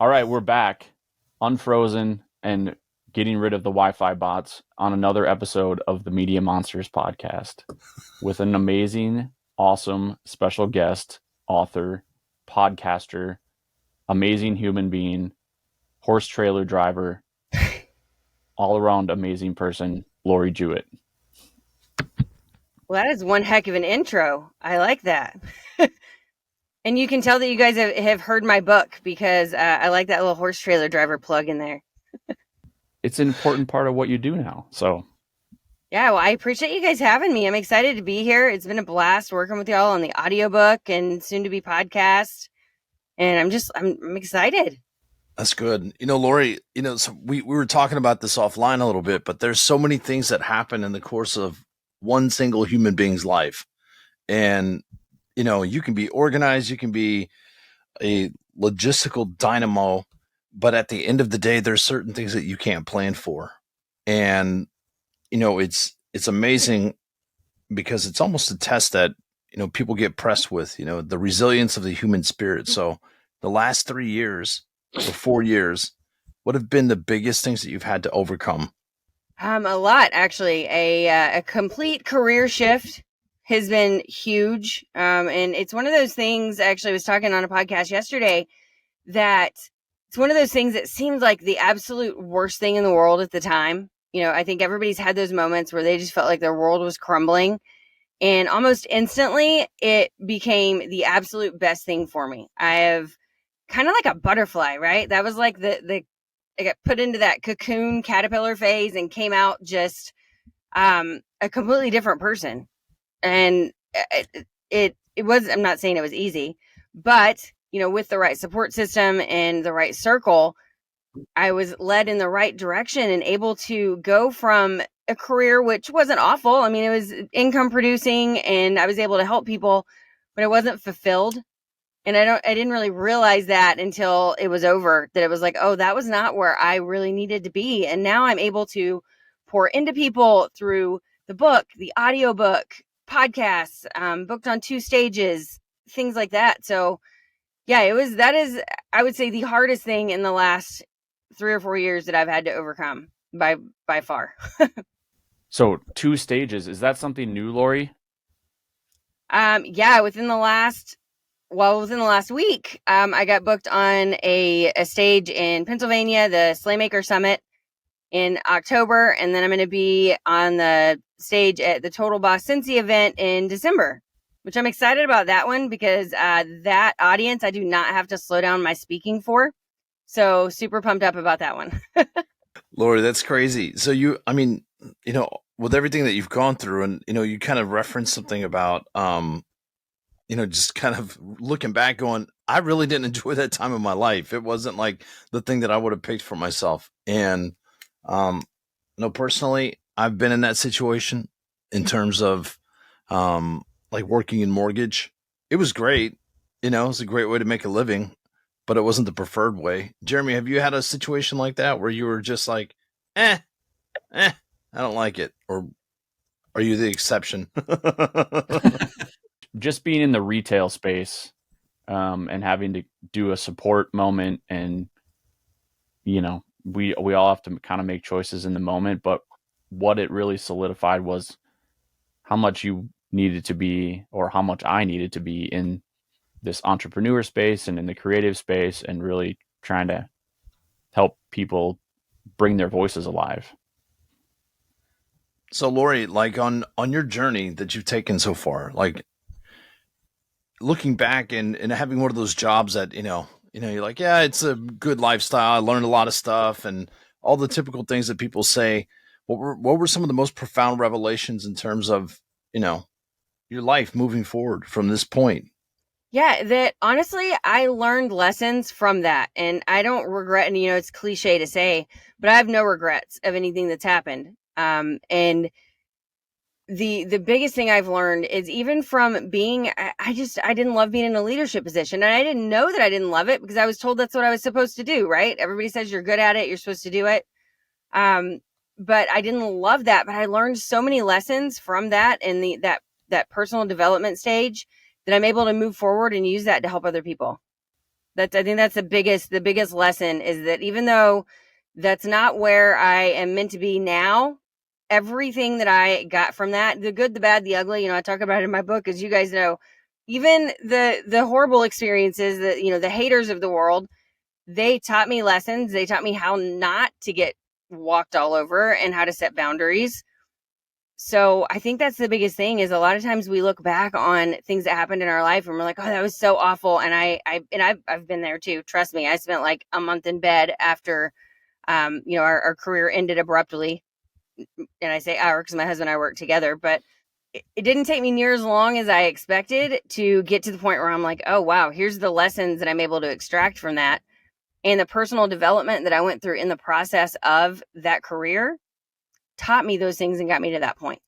All right, we're back, unfrozen and getting rid of the Wi-Fi bots on another episode of the Media Monsters podcast with an amazing, awesome special guest, author, podcaster, amazing human being, horse trailer driver, all around amazing person, Lori Jewett. Well, that is one heck of an intro. I like that. And you can tell that you guys have heard my book because I like that little horse trailer driver plug in there. It's an important part of what you do now. So, yeah, well, I appreciate you guys having me. I'm excited to be here. It's been a blast working with y'all on the audiobook and soon to be podcast. And I'm excited. That's good. Lori, so we were talking about this offline a little bit, but there's so many things that happen in the course of one single human being's life. And, you can be organized, you can be a logistical dynamo, but at the end of the day, there's certain things that you can't plan for. And, it's amazing because it's almost a test that, people get pressed with, the resilience of the human spirit. So the last 3 years or 4 years, what have been the biggest things that you've had to overcome? A lot, actually. A complete career shift has been huge. And it's one of those things, actually, I was talking on a podcast yesterday, that it's one of those things that seemed like the absolute worst thing in the world at the time. I think everybody's had those moments where they just felt like their world was crumbling. And almost instantly, it became the absolute best thing for me. I have kind of like a butterfly, right? That was like I got put into that cocoon caterpillar phase and came out just a completely different person. And it was, I'm not saying it was easy, but, with the right support system and the right circle, I was led in the right direction and able to go from a career which wasn't awful. I mean, it was income producing and I was able to help people, but I wasn't fulfilled. And I didn't really realize that until it was over, that it was like, oh, that was not where I really needed to be. And now I'm able to pour into people through the book, the audiobook, podcasts, booked on 2 stages, things like that. So yeah, that is, I would say, the hardest thing in the last 3 or 4 years that I've had to overcome by far. So 2 stages, is that something new, Lori? Yeah, within the last week, I got booked on a stage in Pennsylvania, the Slaymaker Summit in October. And then I'm going to be on the stage at the Total Boss Cincy event in December, which I'm excited about that one because that audience, I do not have to slow down my speaking for. So super pumped up about that one. Lori, that's crazy. So with everything that you've gone through and, you kind of referenced something about, just kind of looking back going, I really didn't enjoy that time of my life. It wasn't like the thing that I would have picked for myself. And, personally, I've been in that situation in terms of, like working in mortgage. It was great. It was a great way to make a living, but it wasn't the preferred way. Jeremy, have you had a situation like that where you were just like, I don't like it? Or are you the exception? Just being in the retail space and having to do a support moment, and we all have to kind of make choices in the moment, but what it really solidified was how much you needed to be, or how much I needed to be in this entrepreneur space and in the creative space, and really trying to help people bring their voices alive. So Lori, like on your journey that you've taken so far, like looking back and having one of those jobs that, you're like, yeah, it's a good lifestyle. I learned a lot of stuff and all the typical things that people say. What were some of the most profound revelations in terms of, your life moving forward from this point? Yeah, that honestly, I learned lessons from that, and I don't regret, and it's cliche to say, but I have no regrets of anything that's happened. And the biggest thing I've learned is, even from being, I didn't love being in a leadership position, and I didn't know that I didn't love it because I was told that's what I was supposed to do, right? Everybody says you're good at it, you're supposed to do it. But I didn't love that, but I learned so many lessons from that and that personal development stage that I'm able to move forward and use that to help other people. I think that's the biggest lesson, is that even though that's not where I am meant to be now, everything that I got from that, the good, the bad, the ugly, I talk about it in my book, as you guys know, even the horrible experiences, that, the haters of the world, they taught me lessons. They taught me how not to get walked all over and how to set boundaries. So I think that's the biggest thing, is a lot of times we look back on things that happened in our life and we're like, oh, that was so awful. And I've been there too. Trust me. I spent like a month in bed after, our career ended abruptly. And I say our, because my husband and I work together, but it didn't take me near as long as I expected to get to the point where I'm like, oh, wow, here's the lessons that I'm able to extract from that. And the personal development that I went through in the process of that career taught me those things and got me to that point.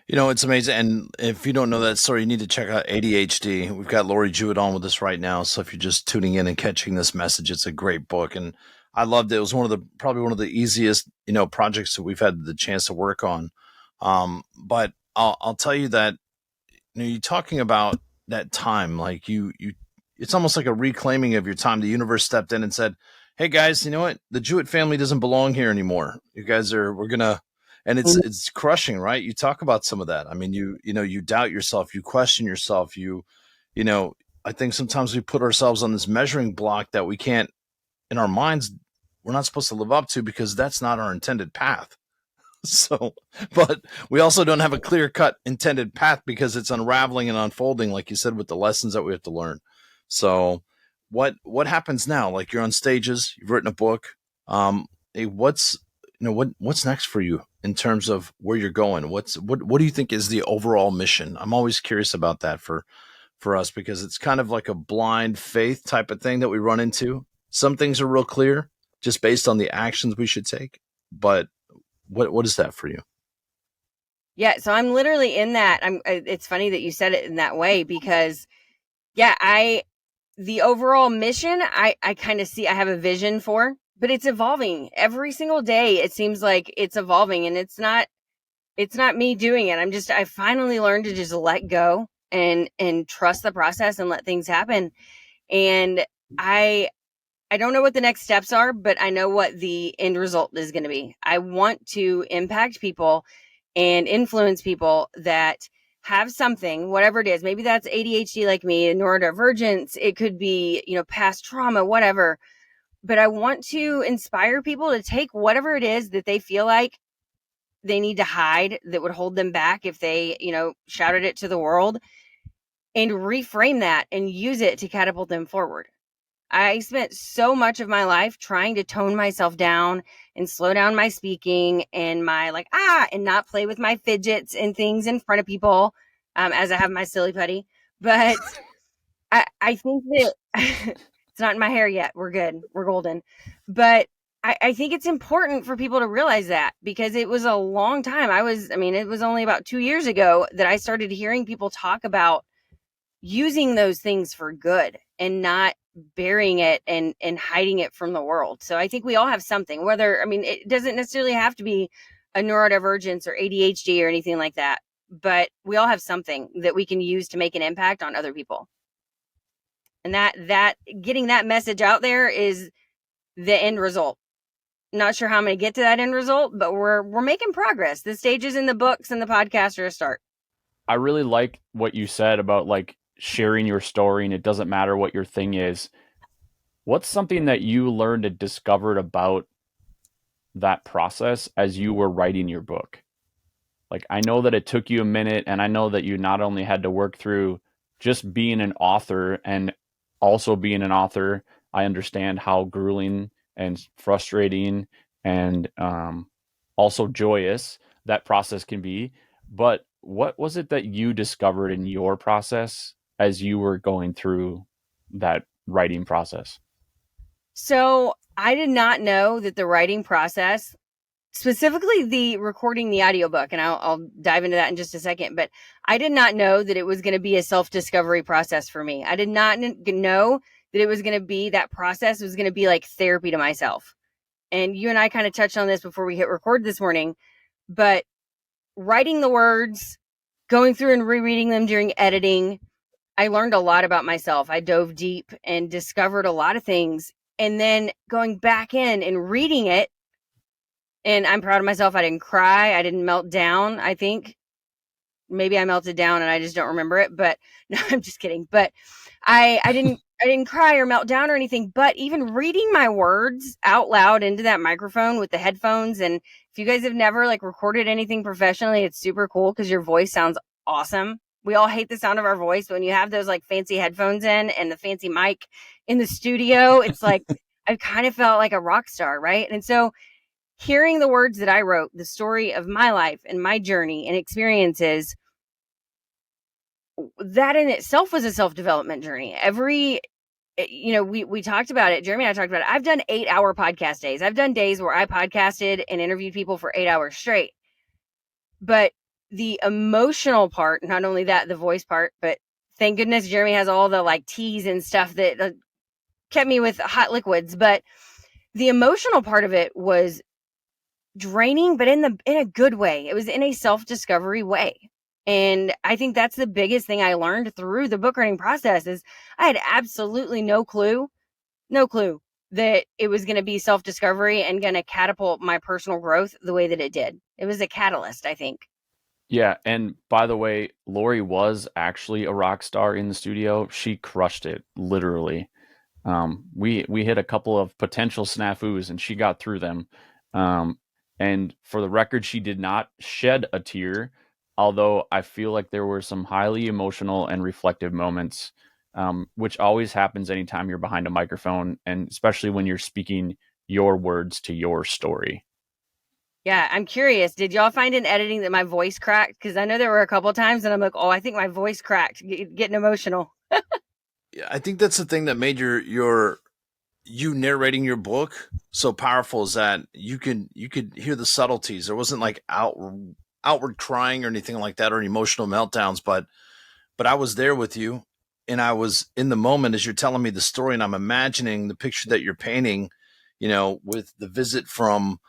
It's amazing. And if you don't know that story, you need to check out ADHD. We've got Lori Jewett on with us right now. So if you're just tuning in and catching this message, it's a great book. And I loved it. It was probably one of the easiest, projects that we've had the chance to work on. But I'll tell you that, you're talking about that time, like it's almost like a reclaiming of your time. The universe stepped in and said, hey guys, you know what? The Jewett family doesn't belong here anymore. You guys we're going to, and it's crushing, right? You talk about some of that. I mean, you doubt yourself, you question yourself, I think sometimes we put ourselves on this measuring block that we can't, in our minds, we're not supposed to live up to, because that's not our intended path. So, but we also don't have a clear cut intended path, because it's unraveling and unfolding, like you said, with the lessons that we have to learn. So what happens now? Like, you're on stages, you've written a book. Hey, what's next for you in terms of where you're going? What do you think is the overall mission? I'm always curious about that for us, because it's kind of like a blind faith type of thing that we run into. Some things are real clear just based on the actions we should take. But what is that for you? Yeah, so I'm literally in that. It's funny that you said it in that way, because the overall mission, I kind of see, I have a vision for, but it's evolving every single day. It seems like it's evolving, and it's not me doing it. I finally learned to just let go and trust the process and let things happen. And I don't know what the next steps are, but I know what the end result is going to be. I want to impact people and influence people that have something, whatever it is. Maybe that's ADHD like me, neurodivergence. It could be, past trauma, whatever. But I want to inspire people to take whatever it is that they feel like they need to hide, that would hold them back if they, shouted it to the world, and reframe that and use it to catapult them forward. I spent so much of my life trying to tone myself down and slow down my speaking and my and not play with my fidgets and things in front of people, as I have my silly putty. But I think that it's not in my hair yet. We're good. We're golden. But I think it's important for people to realize that, because it was a long time. It was only about 2 years ago that I started hearing people talk about using those things for good and not burying it and hiding it from the world. So I think we all have something, it doesn't necessarily have to be a neurodivergence or ADHD or anything like that, but we all have something that we can use to make an impact on other people. And that getting that message out there is the end result. Not sure how I'm going to get to that end result, but we're making progress. The stages in the books and the podcast are a start. I really like what you said about like sharing your story, and it doesn't matter what your thing is. What's something that you learned and discovered about that process as you were writing your book? Like, I know that it took you a minute, and I know that you not only had to work through just being an author, and also being an author, I understand how grueling and frustrating and also joyous that process can be. But what was it that you discovered in your process as you were going through that writing process? So I did not know that the writing process, specifically the recording the audiobook, and I'll dive into that in just a second, but I did not know that it was going to be a self-discovery process for me. I did not know that it was going to be, that process was going to be like therapy to myself. And you and I kind of touched on this before we hit record this morning, but writing the words, going through and rereading them during editing, I learned a lot about myself. I dove deep and discovered a lot of things. And then going back in and reading it, and I'm proud of myself. I didn't cry. I didn't melt down. I think maybe I melted down and I just don't remember it, but no, I'm just kidding. But I didn't cry or melt down or anything, but even reading my words out loud into that microphone with the headphones. And if you guys have never like recorded anything professionally, it's super cool because your voice sounds awesome. We all hate the sound of our voice. But when you have those like fancy headphones in and the fancy mic in the studio, it's like, I kind of felt like a rock star. Right. And so hearing the words that I wrote, the story of my life and my journey and experiences, that in itself was a self-development journey. We talked about it. Jeremy and I talked about it. I've done 8-hour podcast days. I've done days where I podcasted and interviewed people for 8 hours straight. But the emotional part, not only that, the voice part, but thank goodness Jeremy has all the like teas and stuff that kept me with hot liquids. But the emotional part of it was draining, but in a good way. It was in a self-discovery way. And I think that's the biggest thing I learned through the book writing process is I had absolutely no clue that it was going to be self-discovery and going to catapult my personal growth the way that it did. It was a catalyst, I think. Yeah, and by the way, Lori was actually a rock star in the studio. She crushed it, literally. We hit a couple of potential snafus, and she got through them. And for the record, she did not shed a tear, although I feel like there were some highly emotional and reflective moments, which always happens anytime you're behind a microphone, and especially when you're speaking your words to your story. Yeah, I'm curious. Did y'all find in editing that my voice cracked? Because I know there were a couple of times and I'm like, oh, I think my voice cracked, getting emotional. Yeah, I think that's the thing that made you narrating your book so powerful is that you could hear the subtleties. There wasn't like outward crying or anything like that or emotional meltdowns, but I was there with you and I was in the moment as you're telling me the story and I'm imagining the picture that you're painting, with the visit from,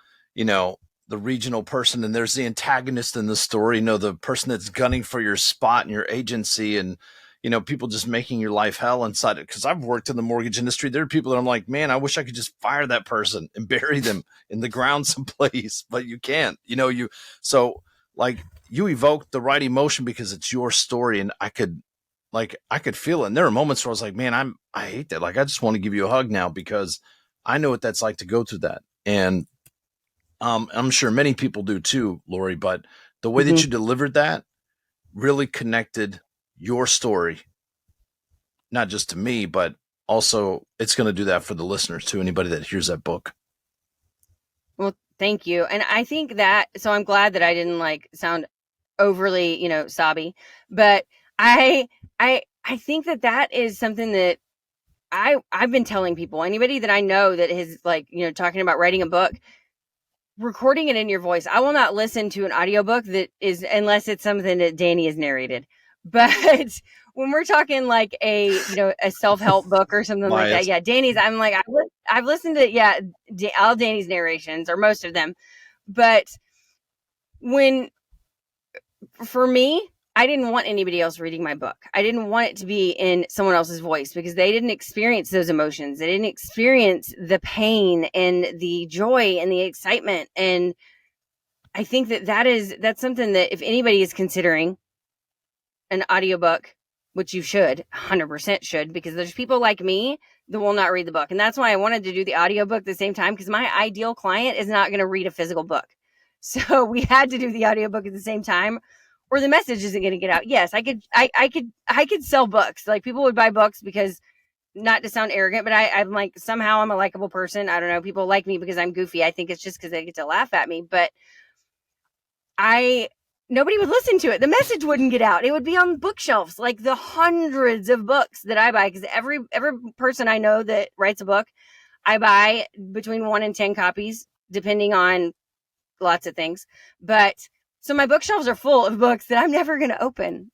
the regional person and there's the antagonist in the story, the person that's gunning for your spot in your agency and, people just making your life hell inside it. Cause I've worked in the mortgage industry. There are people that I'm like, man, I wish I could just fire that person and bury them in the ground someplace, but you can't, so like you evoked the right emotion because it's your story. And I could feel it. And there are moments where I was like, man, I hate that. Like, I just want to give you a hug now because I know what that's like to go through that. And I'm sure many people do too, Lori, but the way that you delivered that really connected your story, not just to me, but also it's going to do that for the listeners too. Anybody that hears that book. Well, thank you. And I think that, so I'm glad that I didn't like sound overly, sobby, but I think that is something that I've been telling people, anybody that I know that is like, talking about writing a book, recording it in your voice. I will not listen to an audiobook that is, unless it's something that Danny has narrated. But when we're talking like a self-help book or something like that, yeah, Danny's, I'm like, I've listened to, all Danny's narrations or most of them. But for me, I didn't want anybody else reading my book. I didn't want it to be in someone else's voice because they didn't experience those emotions. They didn't experience the pain and the joy and the excitement. And I think that's something that if anybody is considering an audiobook, which you should, 100% should, because there's people like me that will not read the book. And that's why I wanted to do the audiobook at the same time, because my ideal client is not going to read a physical book. So we had to do the audiobook at the same time, or the message isn't going to get out. Yes, I could sell books. Like people would buy books because, not to sound arrogant, but I'm like, somehow I'm a likable person. I don't know. People like me because I'm goofy. I think it's just because they get to laugh at me, but nobody would listen to it. The message wouldn't get out. It would be on bookshelves, like the hundreds of books that I buy. Cause every person I know that writes a book, I buy between 1 and 10 copies, depending on lots of things. But so my bookshelves are full of books that I'm never going to open.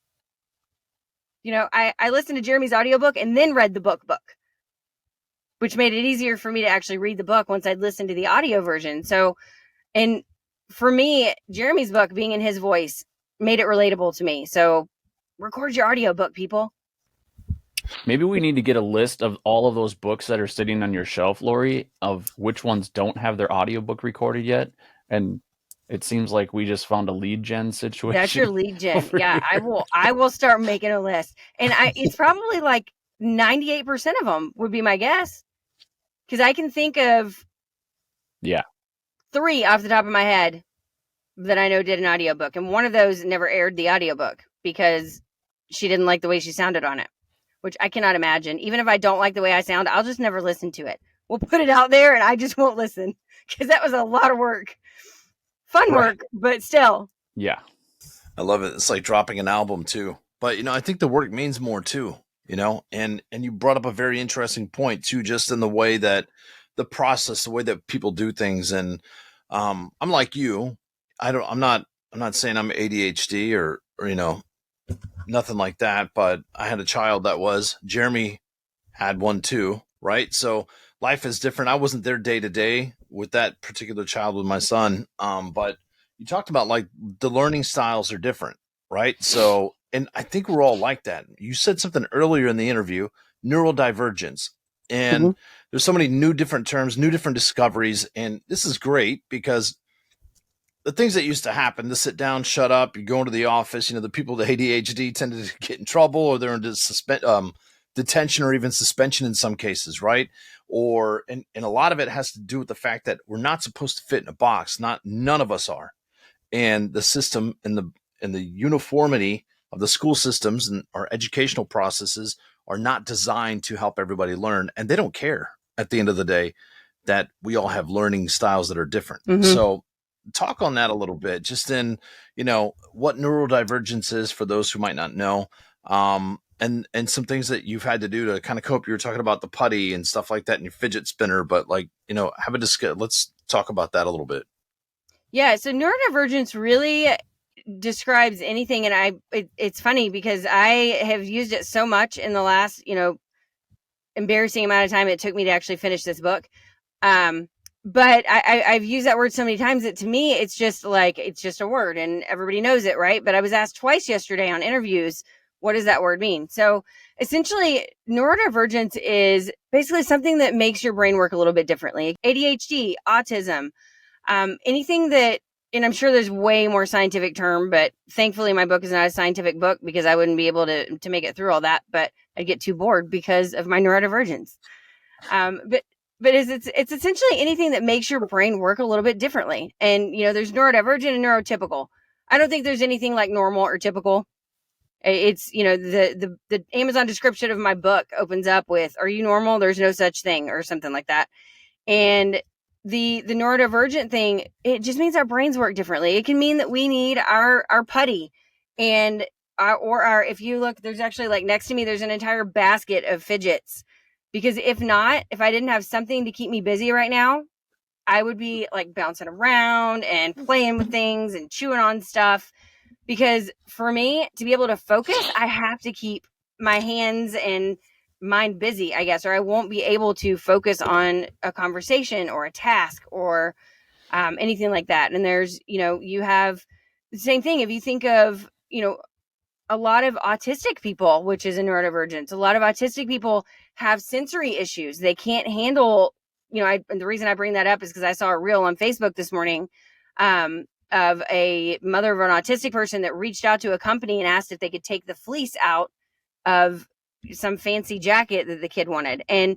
I listened to Jeremy's audiobook and then read the book, which made it easier for me to actually read the book once I'd listened to the audio version. So, and for me, Jeremy's book being in his voice made it relatable to me. So record your audiobook, people. Maybe we need to get a list of all of those books that are sitting on your shelf, Lori, of which ones don't have their audiobook recorded yet. And it seems like we just found a lead gen That's your situation lead gen. over Yeah, here. I will start making a list. And it's probably like 98% of them would be my guess. Because I can think of Yeah. 3 off the top of my head that I know did an audiobook. And one of those never aired the audiobook because she didn't like the way she sounded on it, which I cannot imagine. Even if I don't like the way I sound, I'll just never listen to it. We'll put it out there and I just won't listen because that was a lot of work. Fun Right. work, but still. Yeah. I love it. It's like dropping an album too. But I think the work means more too, and you brought up a very interesting point too, just in the way that the process, the way that people do things. And I'm like you. I'm not saying I'm ADHD or nothing like that, but I had a child that was. Jeremy had one too, right? So life is different. I wasn't there day to day with that particular child with my son. But you talked about like the learning styles are different, right? So, and I think we're all like that. You said something earlier in the interview, neurodivergence. And there's so many new different terms, new different discoveries. And this is great because the things that used to happen, to sit down, shut up, you go into the office, the people with ADHD tended to get in trouble or they're in detention or even suspension in some cases, right? And a lot of it has to do with the fact that we're not supposed to fit in a box. None of us are. And the system and the uniformity of the school systems and our educational processes are not designed to help everybody learn. And they don't care at the end of the day that we all have learning styles that are different. So talk on that a little bit, just in, what neurodivergence is for those who might not know. And some things that you've had to do to kind of cope. You were talking about the putty and stuff like that and your fidget spinner, but let's talk about that a little bit. Yeah. So neurodivergence really describes anything. And it's funny because I have used it so much in the last, embarrassing amount of time it took me to actually finish this book. But I've used that word so many times that to me, it's just a word and everybody knows it, right? But I was asked twice yesterday on interviews, what does that word mean? So essentially, neurodivergence is basically something that makes your brain work a little bit differently. ADHD, autism, anything that, and I'm sure there's way more scientific term, but thankfully my book is not a scientific book because I wouldn't be able to make it through all that, but I'd get too bored because of my neurodivergence. But it's essentially anything that makes your brain work a little bit differently. And, there's neurodivergent and neurotypical. I don't think there's anything like normal or typical. It's, the Amazon description of my book opens up with, are you normal? There's no such thing, or something like that. And the neurodivergent thing, it just means our brains work differently. It can mean that we need our putty and if you look, there's actually like next to me, there's an entire basket of fidgets. Because if I didn't have something to keep me busy right now, I would be like bouncing around and playing with things and chewing on stuff. Because for me to be able to focus, I have to keep my hands and mind busy, I guess, or I won't be able to focus on a conversation or a task or anything like that. And there's, you have the same thing. If you think of, a lot of autistic people, which is a neurodivergence, a lot of autistic people have sensory issues. They can't handle, and the reason I bring that up is because I saw a reel on Facebook this morning of a mother of an autistic person that reached out to a company and asked if they could take the fleece out of some fancy jacket that the kid wanted. And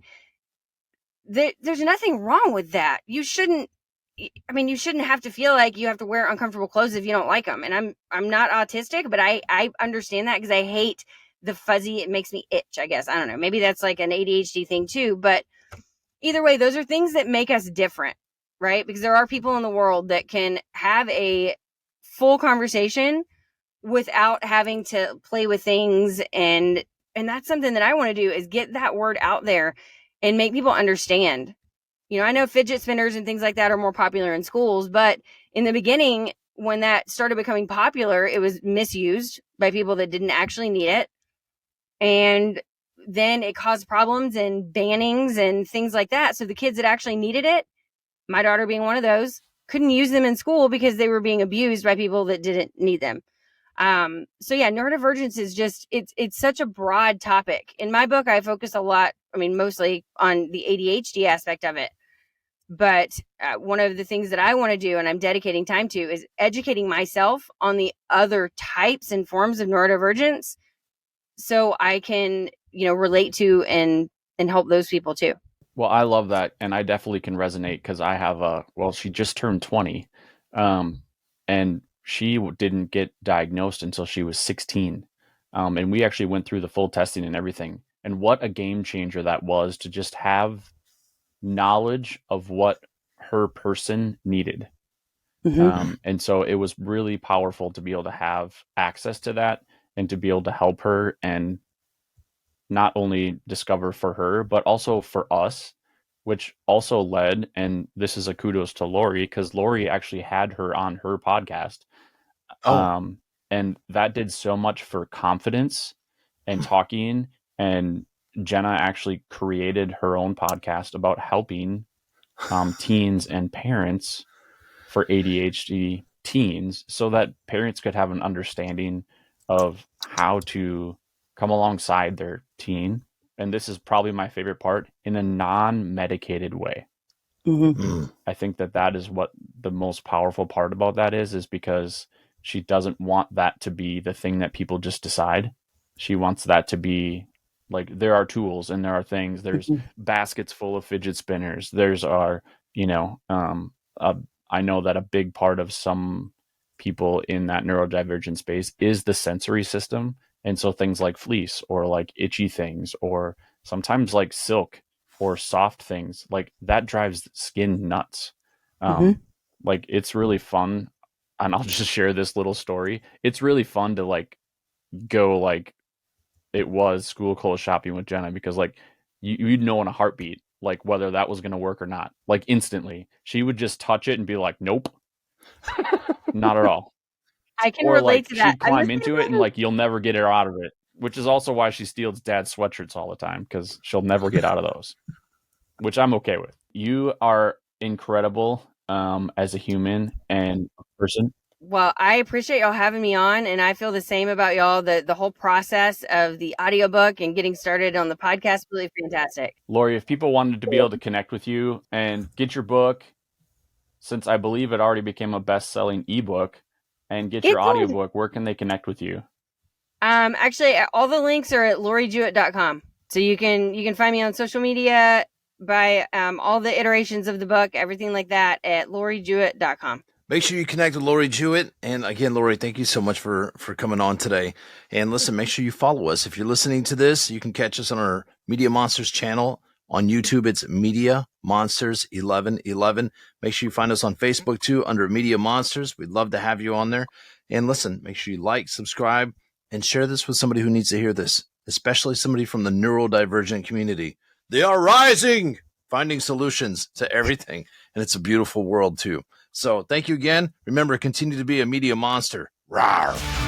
there's nothing wrong with that. You shouldn't have to feel like you have to wear uncomfortable clothes if you don't like them. And I'm not autistic, but I understand that because I hate the fuzzy. It makes me itch, I guess. I don't know. Maybe that's like an ADHD thing too. But either way, those are things that make us different, right? Because there are people in the world that can have a full conversation without having to play with things. And that's something that I want to do, is get that word out there and make people understand. I know fidget spinners and things like that are more popular in schools, but in the beginning, when that started becoming popular, it was misused by people that didn't actually need it. And then it caused problems and bannings and things like that. So the kids that actually needed it, my daughter being one of those, couldn't use them in school because they were being abused by people that didn't need them. So yeah, neurodivergence is just, it's such a broad topic. In my book, I focus a lot, mostly on the ADHD aspect of it. But one of the things that I want to do, and I'm dedicating time to, is educating myself on the other types and forms of neurodivergence, so I can, relate to and help those people too. Well, I love that, and I definitely can resonate because I have she just turned 20, and she didn't get diagnosed until she was 16, and we actually went through the full testing and everything. And what a game changer that was to just have knowledge of what her person needed. And so it was really powerful to be able to have access to that and to be able to help her and not only discover for her, but also for us, which also led, and this is a kudos to Lori, because Lori actually had her on her podcast. And that did so much for confidence and talking. And Jenna actually created her own podcast about helping teens and parents for ADHD teens so that parents could have an understanding of how to come alongside their teen. And this is probably my favorite part, in a non-medicated way. I think that is what the most powerful part about that is because she doesn't want that to be the thing that people just decide. She wants that to be like, there are tools and there are things. There's baskets full of fidget spinners. There's I know that a big part of some people in that neurodivergent space is the sensory system. And so things like fleece or like itchy things, or sometimes like silk or soft things, like that drives skin nuts. Like, it's really fun. And I'll just share this little story. It's really fun to like go like it was school clothes shopping with Jenna, because like you'd know in a heartbeat like whether that was going to work or not. Like instantly, she would just touch it and be like, "Nope, not at all." I can Or relate like to that. she'd climb into it and like you'll never get her out of it. Which is also why she steals dad's sweatshirts all the time, because she'll never get out of those. Which I'm okay with. You are incredible as a human and a person. Well, I appreciate y'all having me on, and I feel the same about y'all. The whole process of the audiobook and getting started on the podcast, really fantastic. Lori, if people wanted to be able to connect with you and get your book, since I believe it already became a best-selling ebook, and get your audiobook, where can they connect with you? Actually, all the links are at lorijewett.com. So you can find me on social media by all the iterations of the book, everything like that, at lorijewett.com. Make sure you connect with Lori Jewett. And again, Lori, thank you so much for coming on today. And listen, make sure you follow us. If you're listening to this, you can catch us on our Media Monsters channel. On YouTube, it's Media Monsters 1111. Make sure you find us on Facebook too under Media Monsters. We'd love to have you on there. And listen, make sure you like, subscribe, and share this with somebody who needs to hear this, especially somebody from the neurodivergent community. They are rising, finding solutions to everything. And it's a beautiful world too. So thank you again. Remember, continue to be a media monster. Rawr.